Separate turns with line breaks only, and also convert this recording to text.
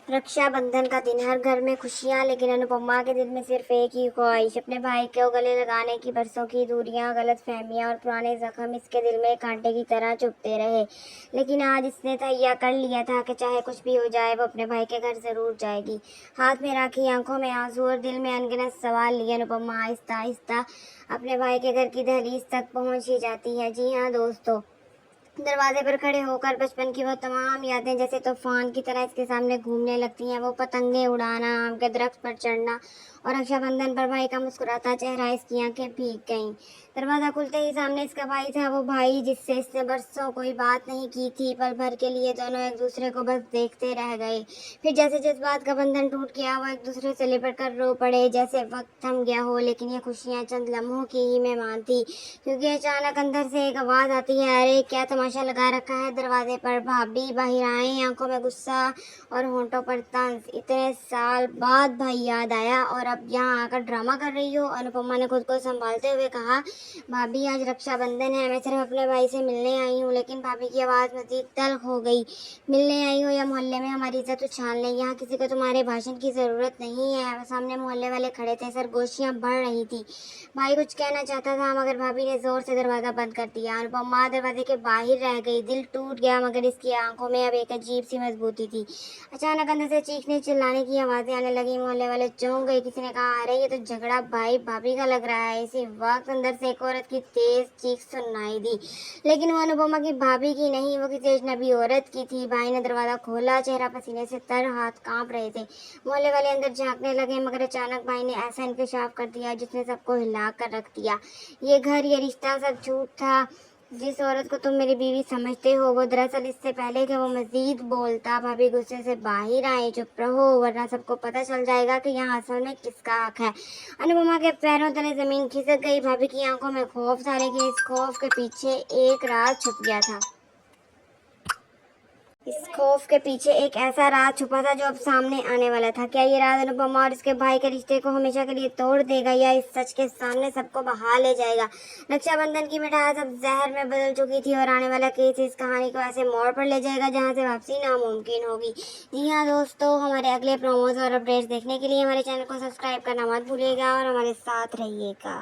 रक्षाबंधन का दिन, हर घर में खुशियां, लेकिन अनुपमा के दिल में सिर्फ एक ही ख्वाहिश, अपने भाई को गले लगाने की। बरसों की दूरियां, गलत फहमियां और पुराने जख्म इसके दिल में कांटे की तरह चुभते रहे। लेकिन आज इसने तैयार कर लिया था कि चाहे कुछ भी हो जाए, वो अपने भाई के घर जरूर जाएगी। हाथ में राखी, आंखों में आंसू और दिल में अनगिनत सवाल लिए अनुपमा आहिस्ता आहिस्ता अपने भाई के घर की दहलीज तक पहुंच ही जाती है। जी हाँ दोस्तों, दरवाजे पर खड़े होकर बचपन की वो तमाम यादें जैसे तूफान की तरह इसके सामने घूमने लगती हैं। वो पतंगे उड़ाना, आम के दरख्त पर चढ़ना और रक्षाबंधन पर भाई का मुस्कुराता चेहरा, इसकी आंखें भीग गईं। दरवाजा खुलते ही सामने इसका भाई था, वो भाई जिससे इसने बरसों कोई बात नहीं की थी। पल भर के लिए दोनों एक दूसरे को बस देखते रह गए। फिर जैसे जिस बात का बंधन टूट गया, वो एक दूसरे से लिपट कर रो पड़े, जैसे वक्त थम गया हो। लेकिन ये खुशियां चंद लम्हों की ही मेहमान थी, क्योंकि अचानक अंदर से एक आवाज आती है, अरे क्या तमाशा लगा रखा है दरवाजे पर। भाभी बाहर आए, आंखों में गुस्सा और होंठों पर तंज। इतने साल बाद भाई याद आया और अब यहाँ आकर ड्रामा कर रही हो? अनुपमा ने खुद को संभालते हुए कहा, भाभी आज रक्षाबंधन है, मैं सिर्फ अपने भाई से मिलने आई हूँ। लेकिन भाभी की आवाज़ मजीद तल्ख हो गई। मिलने आई हो या मोहल्ले में हमारी इज्जत उछालने? यहाँ किसी को तुम्हारे भाषण की ज़रूरत नहीं है। सामने मोहल्ले वाले खड़े थे, सरगोशियाँ बढ़ रही थी। भाई कुछ कहना चाहता था, मगर भाभी ने जोर से दरवाज़ा बंद कर दिया। अनुपमा दरवाजे के बाहर रह गई। दिल टूट गया, मगर इसकी आंखों में अब एक अजीब सी मजबूती थी। अचानक अंदर से चीखने चिल्लाने की आवाज़ें आने लगी। मोहल्ले वाले चौंक गए। किसी ने कहा, अरे ये तो झगड़ा भाई भाभी का लग रहा है। इसी वक्त अंदर से एक औरत की तेज चीख सुनाई दी, लेकिन वो अनुपमा की भाभी की नहीं, वो किसी अजनबी औरत की थी। भाई ने दरवाज़ा खोला, चेहरा पसीने से तर, हाथ कांप रहे थे। मोहल्ले वाले अंदर झांकने लगे, मगर अचानक भाई ने ऐसा इंकशाफ कर दिया जिसने सबको हिला कर रख दिया। ये घर, ये रिश्ता सब झूठ था। जिस औरत को तुम मेरी बीवी समझते हो, वो दरअसल इससे पहले कि वो मजीद बोलता, भाभी गुस्से से बाहर आए, चुप रहो वरना सबको पता चल जाएगा कि यहाँ असल में किसका हक है। अनुपमा के पैरों तले जमीन खिसक गई। भाभी की आंखों में खौफ था, लेकिन इस खौफ के पीछे एक राज छुप गया था। इस खौफ के पीछे एक ऐसा राज छुपा था जो अब सामने आने वाला था। क्या ये राज अनुपमा और इसके भाई के रिश्ते को हमेशा के लिए तोड़ देगा, या इस सच के सामने सबको बहा ले जाएगा? रक्षाबंधन की मिठास अब जहर में बदल चुकी थी और आने वाला केस इस कहानी को ऐसे मोड़ पर ले जाएगा जहां से वापसी नामुमकिन होगी। जी हाँ दोस्तों, हमारे अगले प्रोमोज और अपडेट्स देखने के लिए हमारे चैनल को सब्सक्राइब करना मत भूलिएगा और हमारे साथ रहिएगा।